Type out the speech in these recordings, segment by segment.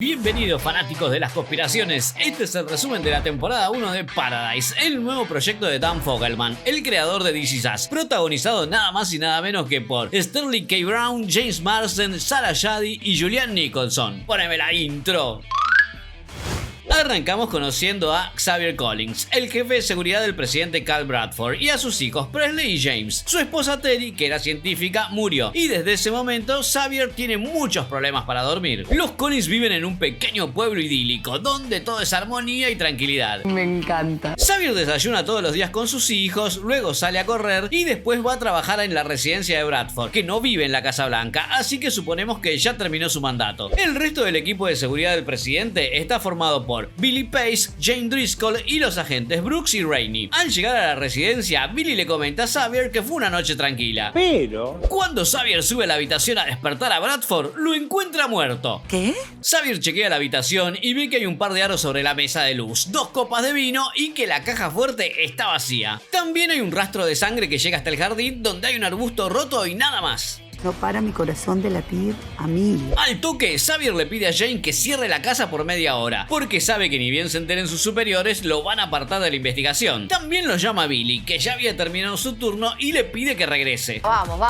Bienvenidos fanáticos de las conspiraciones, este es el resumen de la temporada 1 de Paradise, el nuevo proyecto de Dan Fogelman, el creador de This Is Us, protagonizado nada más y nada menos que por Sterling K. Brown, James Marsden, Sarah Jaddy y Julianne Nicholson. Poneme la intro. Arrancamos conociendo a Xavier Collins, el jefe de seguridad del presidente Carl Bradford, y a sus hijos Presley y James. Su esposa Terry, que era científica, murió, y desde ese momento Xavier tiene muchos problemas para dormir. Los Collins viven en un pequeño pueblo idílico, donde todo es armonía y tranquilidad. Me encanta. Xavier desayuna todos los días con sus hijos, luego sale a correr y después va a trabajar en la residencia de Bradford, que no vive en la Casa Blanca, así que suponemos que ya terminó su mandato. El resto del equipo de seguridad del presidente está formado por Billy Pace, Jane Driscoll y los agentes Brooks y Rainey. Al llegar a la residencia, Billy le comenta a Xavier que fue una noche tranquila. Pero cuando Xavier sube a la habitación a despertar a Bradford, lo encuentra muerto. ¿Qué? Xavier chequea la habitación y ve que hay un par de aros sobre la mesa de luz, 2 copas de vino y que la caja fuerte está vacía. También hay un rastro de sangre que llega hasta el jardín, donde hay un arbusto roto y nada más. No para mi corazón de latir a mí. Al toque, Xavier le pide a Jane que cierre la casa por media hora, porque sabe que ni bien se enteren sus superiores, lo van a apartar de la investigación. También lo llama a Billy, que ya había terminado su turno, y le pide que regrese. Vamos.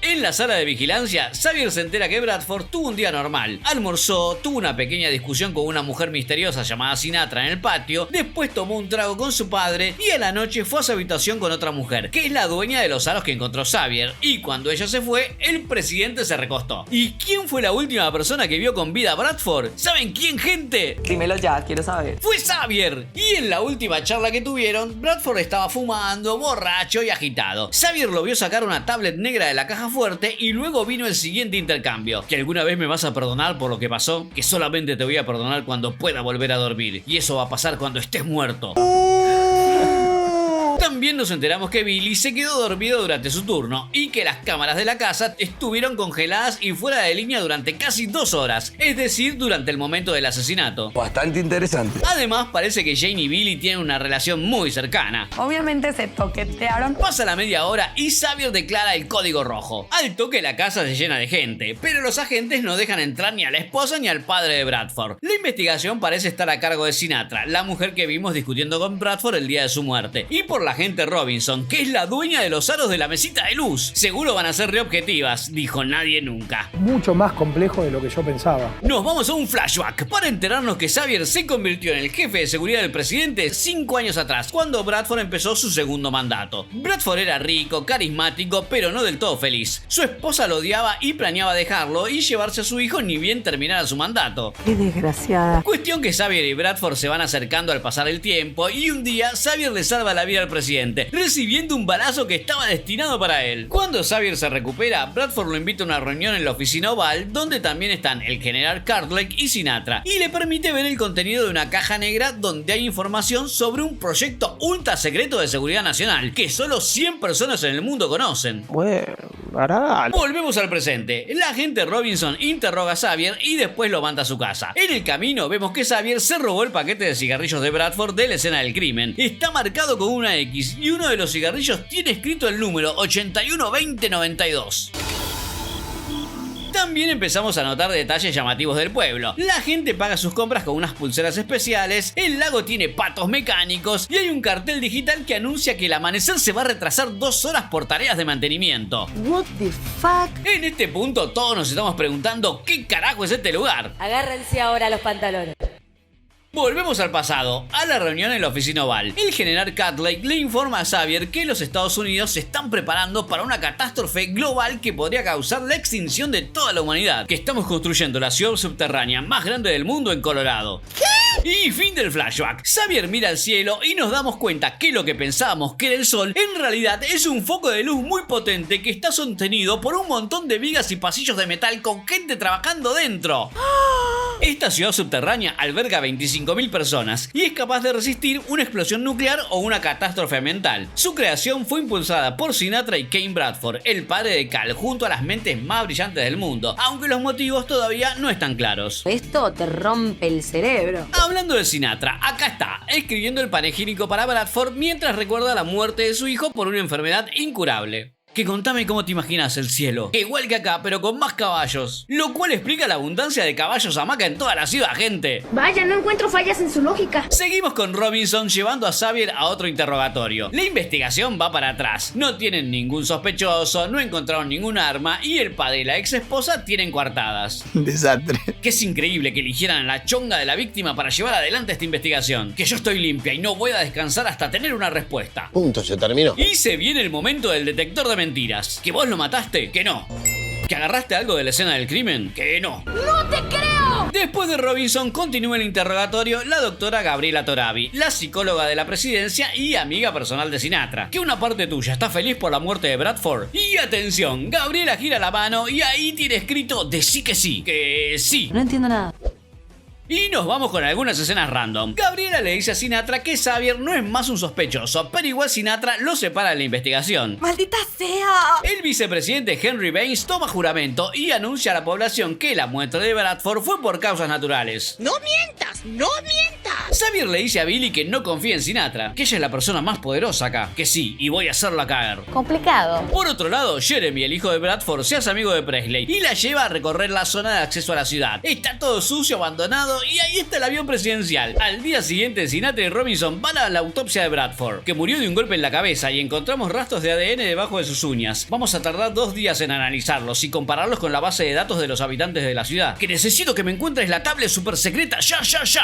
En la sala de vigilancia, Xavier se entera que Bradford tuvo un día normal. Almorzó, tuvo una pequeña discusión con una mujer misteriosa llamada Sinatra en el patio, después tomó un trago con su padre y a la noche fue a su habitación con otra mujer, que es la dueña de los aros que encontró Xavier, y cuando ella se fue, el presidente se recostó. ¿Y quién fue la última persona que vio con vida a Bradford? ¿Saben quién, gente? Dímelo ya, quiero saber. ¡Fue Xavier! Y en la última charla que tuvieron, Bradford estaba fumando, borracho y agitado. Xavier lo vio sacar una tablet negra de la caja fuerte y luego vino el siguiente intercambio. ¿Que alguna vez me vas a perdonar por lo que pasó? Que solamente te voy a perdonar cuando pueda volver a dormir. Y eso va a pasar cuando estés muerto. También nos enteramos que Billy se quedó dormido durante su turno y que las cámaras de la casa estuvieron congeladas y fuera de línea durante casi 2 horas, es decir, durante el momento del asesinato. Bastante interesante. Además, parece que Jane y Billy tienen una relación muy cercana. Obviamente se toquetearon. Pasa la media hora y Xavier declara el código rojo. Al toque la casa se llena de gente, pero los agentes no dejan entrar ni a la esposa ni al padre de Bradford. La investigación parece estar a cargo de Sinatra, la mujer que vimos discutiendo con Bradford el día de su muerte, y por la agente Robinson, que es la dueña de los aros de la mesita de luz. Seguro van a ser reobjetivas, dijo nadie nunca. Mucho más complejo de lo que yo pensaba. Nos vamos a un flashback para enterarnos que Xavier se convirtió en el jefe de seguridad del presidente 5 años atrás, cuando Bradford empezó su segundo mandato. Bradford era rico, carismático, pero no del todo feliz. Su esposa lo odiaba y planeaba dejarlo y llevarse a su hijo ni bien terminara su mandato. Qué desgraciada. Cuestión que Xavier y Bradford se van acercando al pasar el tiempo y un día Xavier le salva la vida al presidente, recibiendo un balazo que estaba destinado para él. Cuando Xavier se recupera, Bradford lo invita a una reunión en la oficina oval, donde también están el general Cartwright y Sinatra, y le permite ver el contenido de una caja negra donde hay información sobre un proyecto ultra secreto de seguridad nacional, que solo 100 personas en el mundo conocen. Bueno, hará. Volvemos al presente. La agente Robinson interroga a Xavier y después lo manda a su casa. En el camino vemos que Xavier se robó el paquete de cigarrillos de Bradford de la escena del crimen. Está marcado con una X y uno de los cigarrillos tiene escrito el número 812092. También empezamos a notar detalles llamativos del pueblo. La gente paga sus compras con unas pulseras especiales, el lago tiene patos mecánicos y hay un cartel digital que anuncia que el amanecer se va a retrasar 2 horas por tareas de mantenimiento. What the fuck? En este punto todos nos estamos preguntando ¿qué carajo es este lugar? Agárrense ahora los pantalones. Volvemos al pasado, a la reunión en la oficina oval. El general Cartwright le informa a Xavier que los Estados Unidos se están preparando para una catástrofe global que podría causar la extinción de toda la humanidad, que estamos construyendo la ciudad subterránea más grande del mundo en Colorado. Y fin del flashback. Xavier mira al cielo y nos damos cuenta que lo que pensábamos que era el sol en realidad es un foco de luz muy potente que está sostenido por un montón de vigas y pasillos de metal con gente trabajando dentro. Esta ciudad subterránea alberga 25.000 personas y es capaz de resistir una explosión nuclear o una catástrofe ambiental. Su creación fue impulsada por Sinatra y Kane Bradford, el padre de Cal, junto a las mentes más brillantes del mundo, aunque los motivos todavía no están claros. Esto te rompe el cerebro. Hablando de Sinatra, acá está, escribiendo el panegírico para Bradford mientras recuerda la muerte de su hijo por una enfermedad incurable. Que contame cómo te imaginas el cielo. Que igual que acá, pero con más caballos. Lo cual explica la abundancia de caballos hamaca en toda la ciudad, gente. Vaya, no encuentro fallas en su lógica. Seguimos con Robinson llevando a Xavier a otro interrogatorio. La investigación va para atrás. No tienen ningún sospechoso, no encontraron ningún arma y el padre y la ex esposa tienen coartadas. Desastre. Que es increíble que eligieran a la chonga de la víctima para llevar adelante esta investigación. Que yo estoy limpia y no voy a descansar hasta tener una respuesta. Punto, se terminó. Y se viene el momento del detector de mentiras. ¿Que vos lo mataste? Que no. ¿Que agarraste algo de la escena del crimen? Que no. ¡No te creo! Después de Robinson continúa el interrogatorio la doctora Gabriela Torabi, la psicóloga de la presidencia y amiga personal de Sinatra. Que una parte tuya está feliz por la muerte de Bradford. Y atención, Gabriela gira la mano y ahí tiene escrito de sí que sí. Que sí. No entiendo nada. Y nos vamos con algunas escenas random. Gabriela le dice a Sinatra que Xavier no es más un sospechoso, pero igual Sinatra lo separa de la investigación. ¡Maldita sea! El vicepresidente Henry Baines toma juramento y anuncia a la población que la muerte de Bradford fue por causas naturales. ¡No mientas! ¡No mientas! Xavier le dice a Billy que no confía en Sinatra, que ella es la persona más poderosa acá, que sí, y voy a hacerla caer. Complicado. Por otro lado, Jeremy, el hijo de Bradford, se hace amigo de Presley y la lleva a recorrer la zona de acceso a la ciudad. Está todo sucio, abandonado y ahí está el avión presidencial. Al día siguiente, Sinatra y Robinson van a la autopsia de Bradford, que murió de un golpe en la cabeza y encontramos rastros de ADN debajo de sus uñas. Vamos a tardar 2 días en analizarlos y compararlos con la base de datos de los habitantes de la ciudad. Que necesito que me encuentres la tablet super secreta, ya.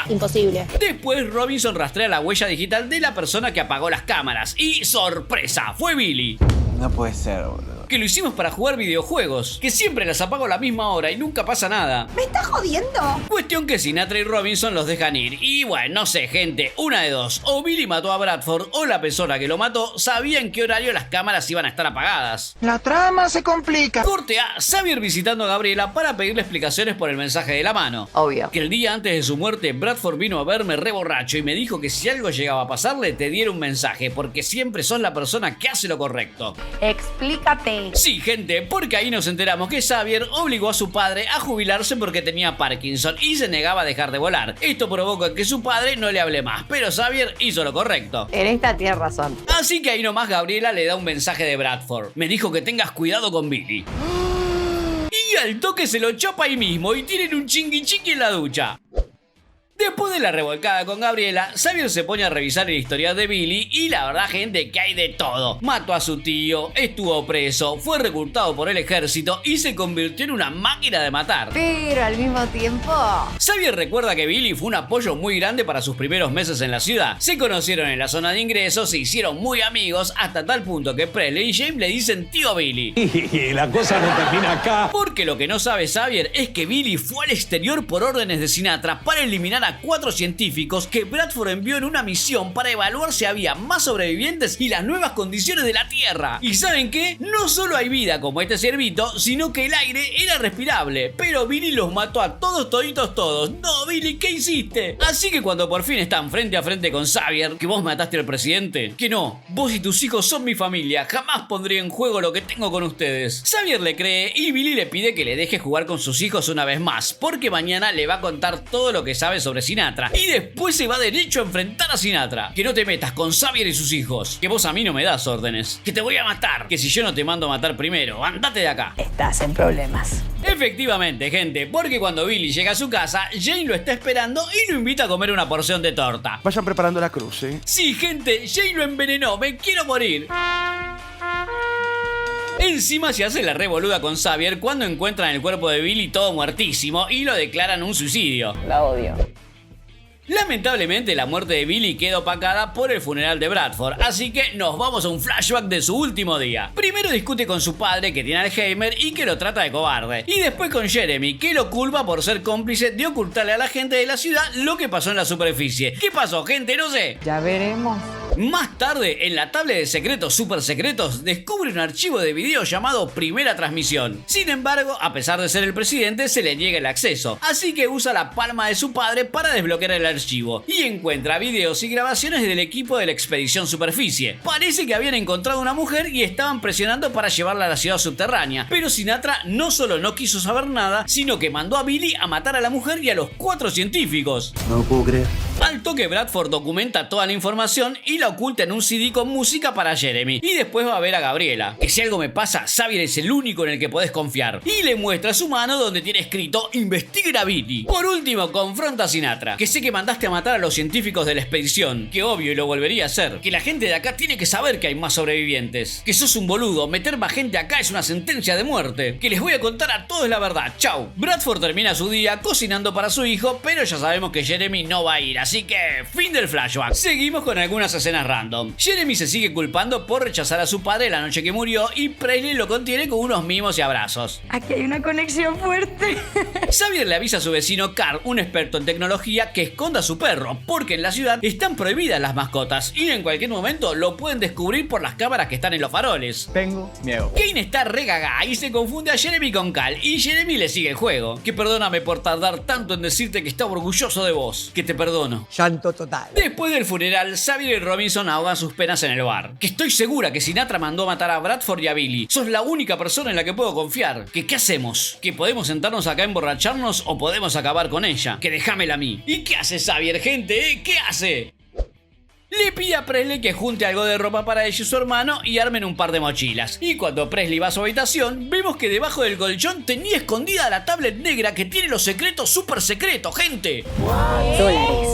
Imposible. Después Robinson rastrea la huella digital de la persona que apagó las cámaras y ¡sorpresa! Fue Billy. No puede ser, boludo. Que lo hicimos para jugar videojuegos, que siempre las apago a la misma hora y nunca pasa nada. ¿Me estás jodiendo? Cuestión que Sinatra y Robinson los dejan ir. Y bueno, no sé, gente, una de dos. O Billy mató a Bradford o la persona que lo mató sabía en qué horario las cámaras iban a estar apagadas. La trama se complica. Corte a Xavier visitando a Gabriela para pedirle explicaciones por el mensaje de la mano. Obvio. Que el día antes de su muerte, Bradford vino a verme re borracho y me dijo que si algo llegaba a pasarle, te diera un mensaje, porque siempre sos la persona que hace lo correcto. Explícate. Sí, gente, porque ahí nos enteramos que Xavier obligó a su padre a jubilarse porque tenía Parkinson y se negaba a dejar de volar. Esto provocó que su padre no le hable más, pero Xavier hizo lo correcto. En esta tienes razón. Así que ahí nomás Gabriela le da un mensaje de Bradford. Me dijo que tengas cuidado con Billy. Y al toque se lo chapa ahí mismo y tienen un chingui en la ducha. Después de la revolcada con Gabriela, Xavier se pone a revisar el historial de Billy y la verdad, gente, que hay de todo. Mató a su tío, estuvo preso, fue reclutado por el ejército y se convirtió en una máquina de matar. Pero al mismo tiempo... Xavier recuerda que Billy fue un apoyo muy grande para sus primeros meses en la ciudad. Se conocieron en la zona de ingresos, se hicieron muy amigos hasta tal punto que Presley y James le dicen tío Billy. Y la cosa no termina acá. Porque lo que no sabe Xavier es que Billy fue al exterior por órdenes de Sinatra para eliminar a 4 científicos que Bradford envió en una misión para evaluar si había más sobrevivientes y las nuevas condiciones de la Tierra. ¿Y saben qué? No solo hay vida como este ciervito, sino que el aire era respirable. Pero Billy los mató a todos, toditos, todos. No, Billy, ¿qué hiciste? Así que cuando por fin están frente a frente con Xavier, que vos mataste al presidente, que no, vos y tus hijos son mi familia, jamás pondría en juego lo que tengo con ustedes. Xavier le cree y Billy le pide que le deje jugar con sus hijos una vez más, porque mañana le va a contar todo lo que sabe sobre Sinatra y después se va derecho a enfrentar a Sinatra. Que no te metas con Xavier y sus hijos, que vos a mí no me das órdenes, que te voy a matar, que si yo no te mando a matar primero, andate de acá. Estás en problemas. Efectivamente, gente, porque cuando Billy llega a su casa, Jane lo está esperando y lo invita a comer una porción de torta. Vayan preparando la cruz, ¿eh? Sí, gente, Jane lo envenenó, me quiero morir. Encima se hace la revoluda con Xavier cuando encuentran el cuerpo de Billy todo muertísimo y lo declaran un suicidio. La odio. Lamentablemente la muerte de Billy queda opacada por el funeral de Bradford, así que nos vamos a un flashback de su último día. Primero discute con su padre que tiene Alzheimer y que lo trata de cobarde, y después con Jeremy que lo culpa por ser cómplice de ocultarle a la gente de la ciudad lo que pasó en la superficie. ¿Qué pasó, gente? No sé. Ya veremos. Más tarde, en la tablet de secretos super secretos, descubre un archivo de video llamado Primera Transmisión. Sin embargo, a pesar de ser el presidente, se le niega el acceso, así que usa la palma de su padre para desbloquear el archivo y encuentra videos y grabaciones del equipo de la expedición Superficie. Parece que habían encontrado una mujer y estaban presionando para llevarla a la ciudad subterránea, pero Sinatra no solo no quiso saber nada, sino que mandó a Billy a matar a la mujer y a los 4 científicos. No lo puedo creer. Al toque Bradford documenta toda la información y la oculta en un CD con música para Jeremy. Y después va a ver a Gabriela, que si algo me pasa, Xavier es el único en el que podés confiar. Y le muestra su mano donde tiene escrito investiguen a Billy. Por último, confronta a Sinatra, que sé que mandaste a matar a los científicos de la expedición, que obvio y lo volvería a hacer, que la gente de acá tiene que saber que hay más sobrevivientes, que sos un boludo, meter más gente acá es una sentencia de muerte, que les voy a contar a todos la verdad, chau. Bradford termina su día cocinando para su hijo, pero ya sabemos que Jeremy no va a ir, así que fin del flashback. Seguimos con algunas escenas random. Jeremy se sigue culpando por rechazar a su padre la noche que murió y Presley lo contiene con unos mimos y abrazos. Aquí hay una conexión fuerte. Xavier le avisa a su vecino Carl, un experto en tecnología, que esconda a su perro, porque en la ciudad están prohibidas las mascotas y en cualquier momento lo pueden descubrir por las cámaras que están en los faroles. Tengo miedo. Kane está re gaga y se confunde a Jeremy con Cal y Jeremy le sigue el juego. Que perdóname por tardar tanto en decirte que está orgulloso de vos. Que te perdono. Llanto total. Después del funeral, Xavier y Robinson ahogan sus penas en el bar. Que estoy segura que Sinatra mandó matar a Bradford y a Billy. Sos la única persona en la que puedo confiar. Que ¿qué hacemos? ¿Que podemos sentarnos acá a emborracharnos o podemos acabar con ella? Que dejámela a mí. ¿Y qué hace Xavier, gente? ¿Qué hace? Le pide a Presley que junte algo de ropa para ella y su hermano y armen un par de mochilas. Y cuando Presley va a su habitación, vemos que debajo del colchón tenía escondida la tablet negra que tiene los secretos súper secretos, gente.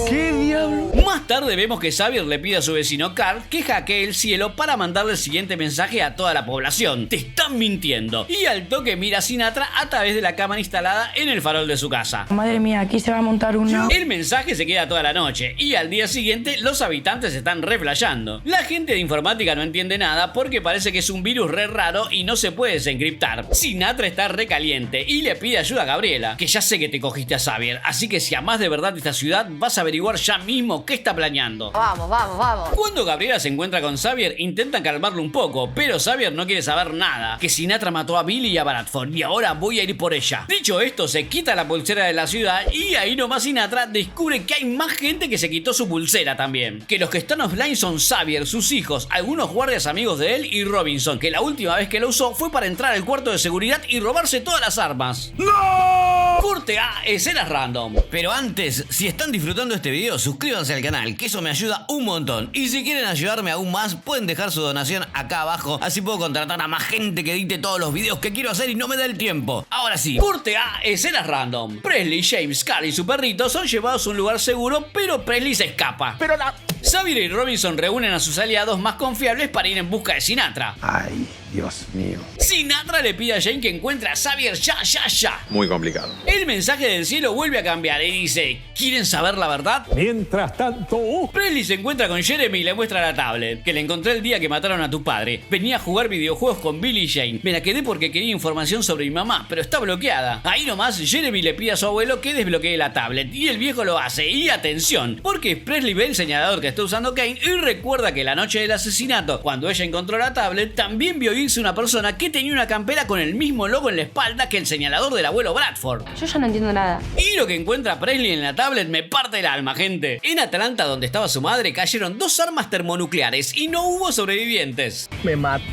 ¿Qué diablo? Más tarde vemos que Xavier le pide a su vecino Carl que hackee el cielo para mandarle el siguiente mensaje a toda la población. Te están mintiendo. Y al toque mira a Sinatra a través de la cámara instalada en el farol de su casa. Madre mía, aquí se va a montar una... El mensaje se queda toda la noche y al día siguiente los habitantes están re flasheando. La gente de informática no entiende nada porque parece que es un virus re raro y no se puede desencriptar. Sinatra está re caliente y le pide ayuda a Gabriela, que ya sé que te cogiste a Xavier, así que si amás de verdad esta ciudad vas a averiguar ya mismo qué está planeando. Vamos, vamos, vamos. Cuando Gabriela se encuentra con Xavier, intentan calmarlo un poco, pero Xavier no quiere saber nada. Que Sinatra mató a Billy y a Bradford y ahora voy a ir por ella. Dicho esto, se quita la pulsera de la ciudad y ahí nomás Sinatra descubre que hay más gente que se quitó su pulsera también. Que los que están offline son Xavier, sus hijos, algunos guardias amigos de él y Robinson, que la última vez que lo usó fue para entrar al cuarto de seguridad y robarse todas las armas. ¡No! Corte a escenas random. Pero antes, si están disfrutando este video, suscríbanse al canal, que eso me ayuda un montón. Y si quieren ayudarme aún más, pueden dejar su donación acá abajo, así puedo contratar a más gente que edite todos los videos que quiero hacer y no me da el tiempo. Ahora sí. Corte a escenas random. Presley, James, Carl y su perrito son llevados a un lugar seguro, pero Presley se escapa. Pero la... Xavier y Robinson reúnen a sus aliados más confiables para ir en busca de Sinatra. Ay, Dios mío. Sinatra le pide a Jane que encuentre a Xavier ya. Muy complicado. El mensaje del cielo vuelve a cambiar y dice: ¿quieren saber la verdad? Mientras tanto... Presley se encuentra con Jeremy y le muestra la tablet, que le encontré el día que mataron a tu padre. Venía a jugar videojuegos con Billy y Jane. Me la quedé porque quería información sobre mi mamá, pero está bloqueada. Ahí nomás, Jeremy le pide a su abuelo que desbloquee la tablet y el viejo lo hace. Y atención, porque Presley ve el señalador que está usando Kane y recuerda que la noche del asesinato, cuando ella encontró la tablet, también vio irse una persona que tenía una campera con el mismo logo en la espalda que el señalador del abuelo Bradford. Yo ya no entiendo nada. Y lo que encuentra Presley en la tablet me parte el alma, gente. En Atlanta, donde estaba su madre, cayeron 2 armas termonucleares y no hubo sobrevivientes. Me mata,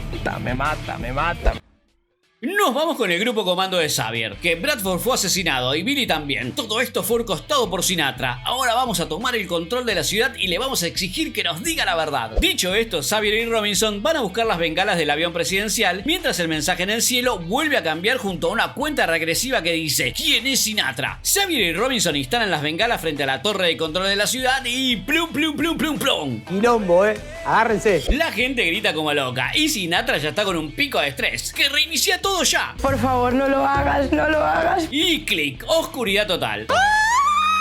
me mata, me mata. Nos vamos con el grupo comando de Xavier, que Bradford fue asesinado y Billy también. Todo esto fue orquestado por Sinatra. Ahora vamos a tomar el control de la ciudad y le vamos a exigir que nos diga la verdad. Dicho esto, Xavier y Robinson van a buscar las bengalas del avión presidencial, mientras el mensaje en el cielo vuelve a cambiar junto a una cuenta regresiva que dice: ¿quién es Sinatra? Xavier y Robinson instalan las bengalas frente a la torre de control de la ciudad y plum plum plum plum plum. Quilombo, agárrense. La gente grita como loca y Sinatra ya está con un pico de estrés que reinicia todo ya. Por favor, no lo hagas, no lo hagas. Y clic, oscuridad total.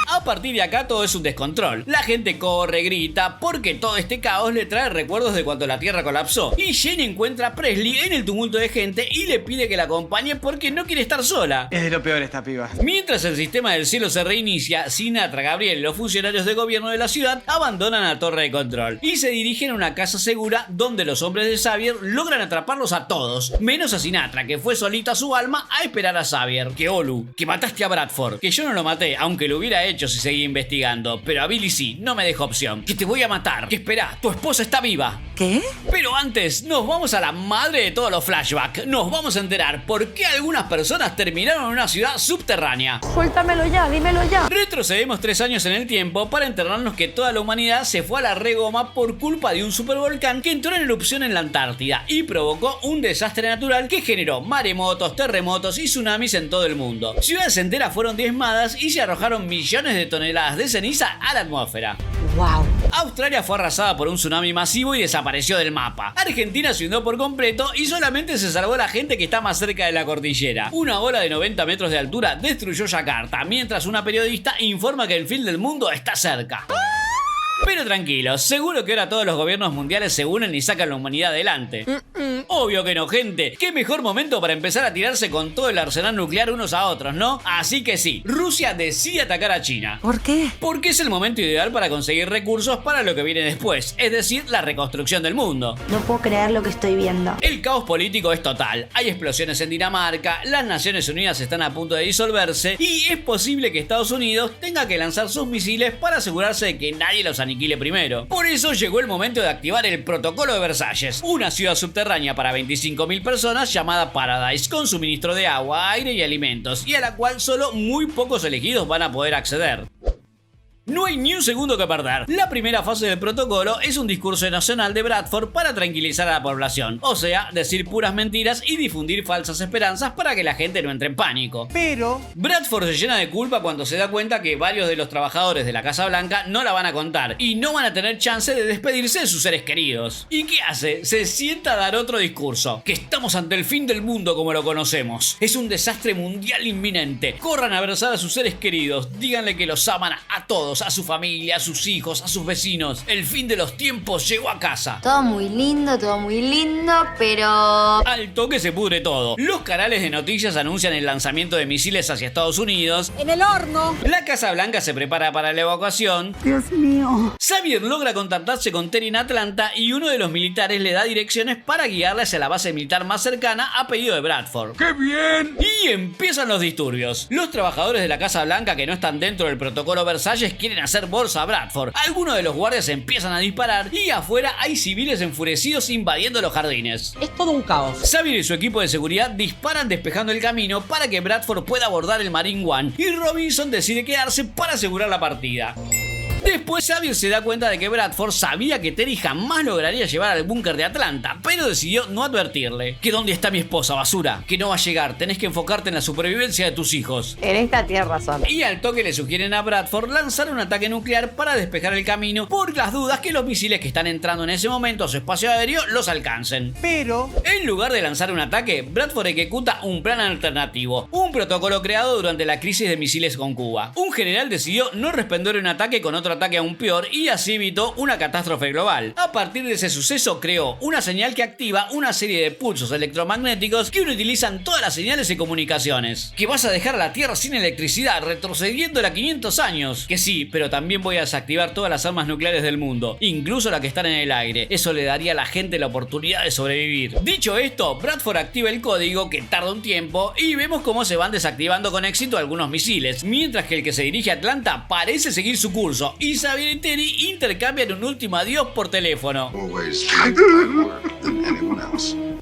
A partir de acá todo es un descontrol. La gente corre, grita, porque todo este caos le trae recuerdos de cuando la Tierra colapsó. Y Jane encuentra a Presley en el tumulto de gente y le pide que la acompañe porque no quiere estar sola. Es de lo peor esta piba. Mientras el sistema del cielo se reinicia, Sinatra, Gabriel y los funcionarios de gobierno de la ciudad abandonan la torre de control y se dirigen a una casa segura donde los hombres de Xavier logran atraparlos a todos, menos a Sinatra, que fue solito a su alma a esperar a Xavier. Que Olu, que mataste a Bradford, que yo no lo maté, aunque lo hubiera hecho dicho si seguía investigando, pero a Billy sí, no me dejó opción. Que te voy a matar, que espera, tu esposa está viva. ¿Qué? Pero antes, nos vamos a la madre de todos los flashbacks. Nos vamos a enterar por qué algunas personas terminaron en una ciudad subterránea. Suéltamelo ya, dímelo ya. Retrocedemos 3 años en el tiempo para enterarnos que toda la humanidad se fue a la regoma por culpa de un supervolcán que entró en erupción en la Antártida y provocó un desastre natural que generó maremotos, terremotos y tsunamis en todo el mundo. Ciudades enteras fueron diezmadas y se arrojaron millones de toneladas de ceniza a la atmósfera. Wow. Australia fue arrasada por un tsunami masivo y desapareció del mapa. Argentina se hundió por completo y solamente se salvó la gente que está más cerca de la cordillera. Una ola de 90 metros de altura destruyó Yakarta, mientras una periodista informa que el fin del mundo está cerca. Pero tranquilos, seguro que ahora todos los gobiernos mundiales se unen y sacan la humanidad adelante. Obvio que no, gente. Qué mejor momento para empezar a tirarse con todo el arsenal nuclear unos a otros, ¿no? Así que sí, Rusia decide atacar a China. ¿Por qué? Porque es el momento ideal para conseguir recursos para lo que viene después, es decir, la reconstrucción del mundo. No puedo creer lo que estoy viendo. El caos político es total, hay explosiones en Dinamarca, las Naciones Unidas están a punto de disolverse y es posible que Estados Unidos tenga que lanzar sus misiles para asegurarse de que nadie los aniquile primero. Por eso llegó el momento de activar el Protocolo de Versalles, una ciudad subterránea para 25.000 personas llamada Paradise, con suministro de agua, aire y alimentos, y a la cual solo muy pocos elegidos van a poder acceder. No hay ni un segundo que perder. La primera fase del protocolo es un discurso nacional de Bradford para tranquilizar a la población. O sea, decir puras mentiras y difundir falsas esperanzas para que la gente no entre en pánico. Pero Bradford se llena de culpa cuando se da cuenta que varios de los trabajadores de la Casa Blanca no la van a contar y no van a tener chance de despedirse de sus seres queridos. ¿Y qué hace? Se sienta a dar otro discurso. Que estamos ante el fin del mundo como lo conocemos. Es un desastre mundial inminente. Corran a abrazar a sus seres queridos. Díganle que los aman a todos. A su familia, a sus hijos, a sus vecinos. El fin de los tiempos llegó a casa. Todo muy lindo, pero... Al toque se pudre todo. Los canales de noticias anuncian el lanzamiento de misiles hacia Estados Unidos. En el horno. La Casa Blanca se prepara para la evacuación. Dios mío. Xavier logra contactarse con Terry en Atlanta y uno de los militares le da direcciones para guiarle hacia la base militar más cercana a pedido de Bradford. ¡Qué bien! Y empiezan los disturbios. Los trabajadores de la Casa Blanca que no están dentro del protocolo Versalles quieren hacer bolsa a Bradford. Algunos de los guardias empiezan a disparar y afuera hay civiles enfurecidos invadiendo los jardines. Es todo un caos. Xavier y su equipo de seguridad disparan despejando el camino para que Bradford pueda abordar el Marine One y Robinson decide quedarse para asegurar la partida. Después Xavier se da cuenta de que Bradford sabía que Terry jamás lograría llevar al búnker de Atlanta, pero decidió no advertirle. ¿Que dónde está mi esposa, basura? Que no va a llegar, tenés que enfocarte en la supervivencia de tus hijos. En esta tienes razón. Y al toque le sugieren a Bradford lanzar un ataque nuclear para despejar el camino por las dudas que los misiles que están entrando en ese momento a su espacio aéreo los alcancen. pero En lugar de lanzar un ataque, Bradford ejecuta un plan alternativo, un protocolo creado durante la crisis de misiles con Cuba. Un general decidió no responder un ataque con otro ataque aún peor y así evitó una catástrofe global. A partir de ese suceso creó una señal que activa una serie de pulsos electromagnéticos que utilizan todas las señales y comunicaciones. Que vas a dejar a la Tierra sin electricidad, retrocediéndola 500 años. Que sí, pero también voy a desactivar todas las armas nucleares del mundo, incluso las que están en el aire. Eso le daría a la gente la oportunidad de sobrevivir. Dicho esto, Bradford activa el código, que tarda un tiempo, y vemos cómo se van desactivando con éxito algunos misiles, mientras que el que se dirige a Atlanta parece seguir su curso, y Xavier y Terry intercambian un último adiós por teléfono.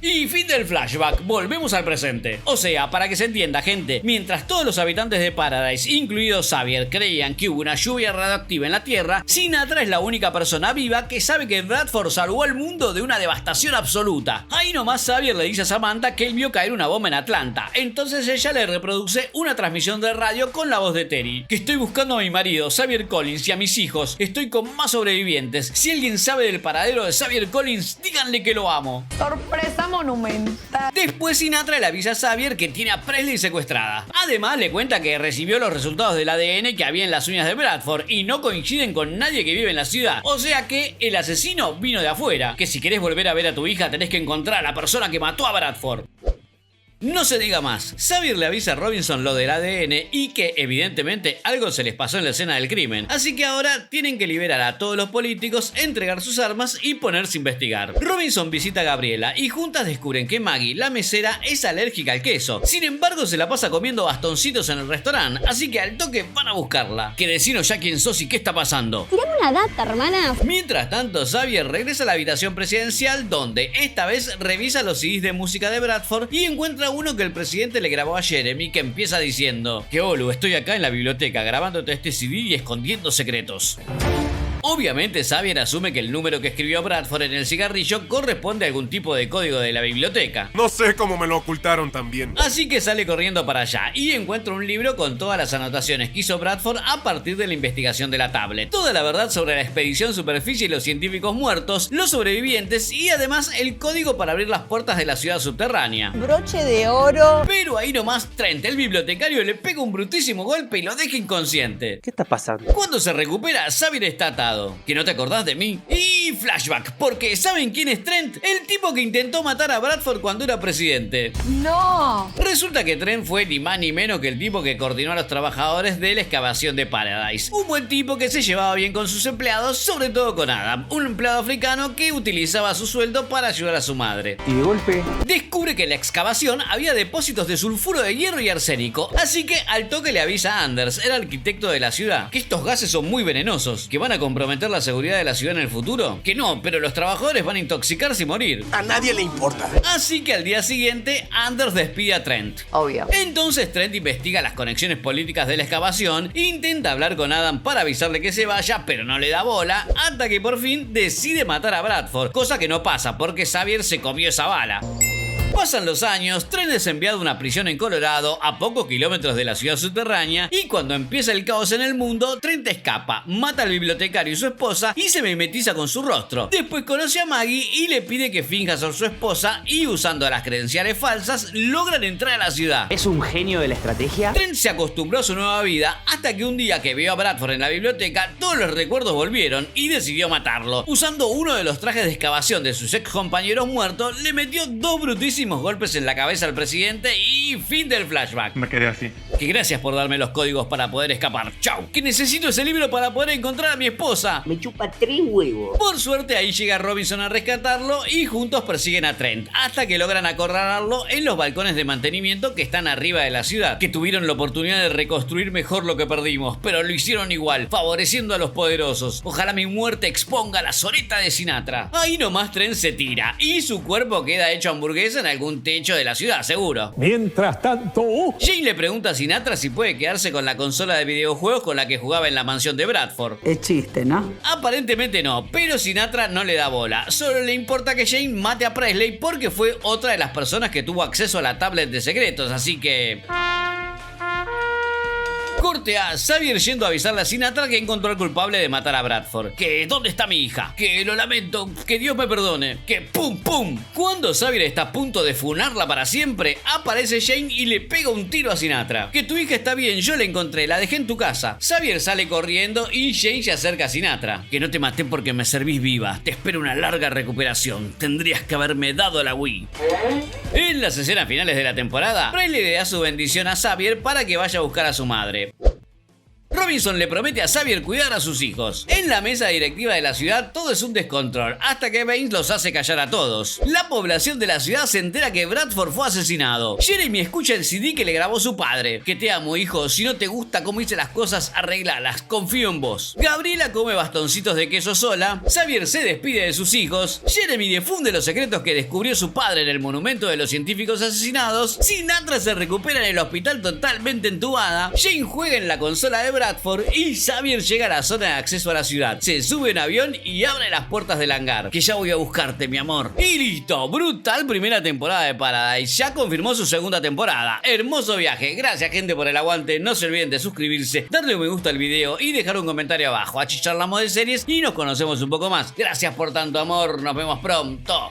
Y fin del flashback, volvemos al presente. O sea, para que se entienda, gente, mientras todos los habitantes de Paradise, incluido Xavier, creían que hubo una lluvia radioactiva en la Tierra, Sinatra es la única persona viva que sabe que Bradford salvó al mundo de una devastación absoluta. Ahí nomás Xavier le dice a Samantha que él vio caer una bomba en Atlanta. Entonces ella le reproduce una transmisión de radio con la voz de Terry. Que estoy buscando a mi marido, Xavier Collins, y a mis hijos. Estoy con más sobrevivientes. Si alguien sabe del paradero de Xavier Collins, díganle que lo amo. Sorpresa monumental. Después Sinatra le avisa a Xavier que tiene a Presley secuestrada. Además le cuenta que recibió los resultados del ADN que había en las uñas de Bradford y no coinciden con nadie que vive en la ciudad. O sea que el asesino vino de afuera. Que si querés volver a ver a tu hija tenés que encontrar a la persona que mató a Bradford. No se diga más, Xavier le avisa a Robinson lo del ADN y que evidentemente algo se les pasó en la escena del crimen, así que ahora tienen que liberar a todos los políticos, entregar sus armas y ponerse a investigar. Robinson visita a Gabriela y juntas descubren que Maggie, la mesera, es alérgica al queso. Sin embargo, se la pasa comiendo bastoncitos en el restaurante, así que al toque van a buscarla. Que decinos ya quién sos y qué está pasando. Tirame una data, hermana. Mientras tanto, Xavier regresa a la habitación presidencial donde esta vez revisa los CDs de música de Bradford y encuentra uno que el presidente le grabó a Jeremy, que empieza diciendo: "Que Olu, estoy acá en la biblioteca grabándote este CD y escondiendo secretos". Obviamente Xavier asume que el número que escribió Bradford en el cigarrillo corresponde a algún tipo de código de la biblioteca. No sé cómo me lo ocultaron también. Así que sale corriendo para allá y encuentra un libro con todas las anotaciones que hizo Bradford a partir de la investigación de la tablet. Toda la verdad sobre la expedición Superficie y los científicos muertos, los sobrevivientes y además el código para abrir las puertas de la ciudad subterránea. Broche de oro. Pero ahí nomás Trent, el bibliotecario, le pega un brutísimo golpe y lo deja inconsciente. ¿Qué está pasando? Cuando se recupera, Xavier está atado. ¿Que no te acordás de mí? Y flashback, porque ¿saben quién es Trent? El tipo que intentó matar a Bradford cuando era presidente. No. Resulta que Trent fue ni más ni menos que el tipo que coordinó a los trabajadores de la excavación de Paradise. Un buen tipo que se llevaba bien con sus empleados, sobre todo con Adam, un empleado africano que utilizaba su sueldo para ayudar a su madre. Y de golpe... Descubre que en la excavación había depósitos de sulfuro de hierro y arsénico, así que al toque le avisa a Anders, el arquitecto de la ciudad, que estos gases son muy venenosos, que van a comprometer la seguridad de la ciudad en el futuro. Que no, pero los trabajadores van a intoxicarse y morir. A nadie le importa. Así que al día siguiente, Anders despide a Trent. Obvio. Entonces Trent investiga las conexiones políticas de la excavación, intenta hablar con Adam para avisarle que se vaya, pero no le da bola, hasta que por fin decide matar a Bradford, cosa que no pasa porque Xavier se comió esa bala. Pasan los años, Trent es enviado a una prisión en Colorado, a pocos kilómetros de la ciudad subterránea, y cuando empieza el caos en el mundo, Trent escapa, mata al bibliotecario y su esposa y se mimetiza con su rostro. Después conoce a Maggie y le pide que finja ser su esposa y usando las credenciales falsas logran entrar a la ciudad. ¿Es un genio de la estrategia? Trent se acostumbró a su nueva vida hasta que un día que vio a Bradford en la biblioteca, todos los recuerdos volvieron y decidió matarlo. Usando uno de los trajes de excavación de sus ex compañeros muertos, le metió dos brutísimos golpes en la cabeza al presidente y fin del flashback. Me quedé así. Que gracias por darme los códigos para poder escapar. Chau. Que necesito ese libro para poder encontrar a mi esposa. Me chupa 3 huevos. Por suerte ahí llega Robinson a rescatarlo y juntos persiguen a Trent hasta que logran acorralarlo en los balcones de mantenimiento que están arriba de la ciudad, que tuvieron la oportunidad de reconstruir mejor lo que perdimos, pero lo hicieron igual, favoreciendo a los poderosos. Ojalá mi muerte exponga la soreta de Sinatra. Ahí nomás Trent se tira y su cuerpo queda hecho hamburguesa en algún techo de la ciudad, seguro. Mientras tanto... Jane le pregunta a Sinatra si puede quedarse con la consola de videojuegos con la que jugaba en la mansión de Bradford. Es chiste, ¿no? Aparentemente no, pero Sinatra no le da bola. Solo le importa que Jane mate a Presley porque fue otra de las personas que tuvo acceso a la tablet de secretos, así que... Corte a Xavier yendo a avisarle a Sinatra que encontró al culpable de matar a Bradford. Que ¿dónde está mi hija? Que lo lamento, que Dios me perdone. Que pum pum. Cuando Xavier está a punto de funarla para siempre, aparece Jane y le pega un tiro a Sinatra. Que tu hija está bien, yo la encontré, la dejé en tu casa. Xavier sale corriendo y Jane se acerca a Sinatra. Que no te maté porque me servís viva. Te espero una larga recuperación. Tendrías que haberme dado la Wii. En las escenas finales de la temporada, Presley le da su bendición a Xavier para que vaya a buscar a su madre. Robinson le promete a Xavier cuidar a sus hijos. En la mesa directiva de la ciudad todo es un descontrol, hasta que Baines los hace callar a todos. La población de la ciudad se entera que Bradford fue asesinado. Jeremy escucha el CD que le grabó su padre. Que te amo, hijo, si no te gusta cómo hice las cosas, arreglalas, confío en vos. Gabriela come bastoncitos de queso sola. Xavier se despide de sus hijos. Jeremy difunde los secretos que descubrió su padre en el monumento de los científicos asesinados. Sinatra se recupera en el hospital totalmente entubada. Jane juega en la consola de Bradford y Xavier llega a la zona de acceso a la ciudad. Se sube en avión y abre las puertas del hangar. Que ya voy a buscarte, mi amor. Y listo, brutal primera temporada de Paradise. Ya confirmó su segunda temporada. Hermoso viaje. Gracias, gente, por el aguante. No se olviden de suscribirse, darle un me gusta al video y dejar un comentario abajo. Aquí charlamos de series y nos conocemos un poco más. Gracias por tanto amor. Nos vemos pronto.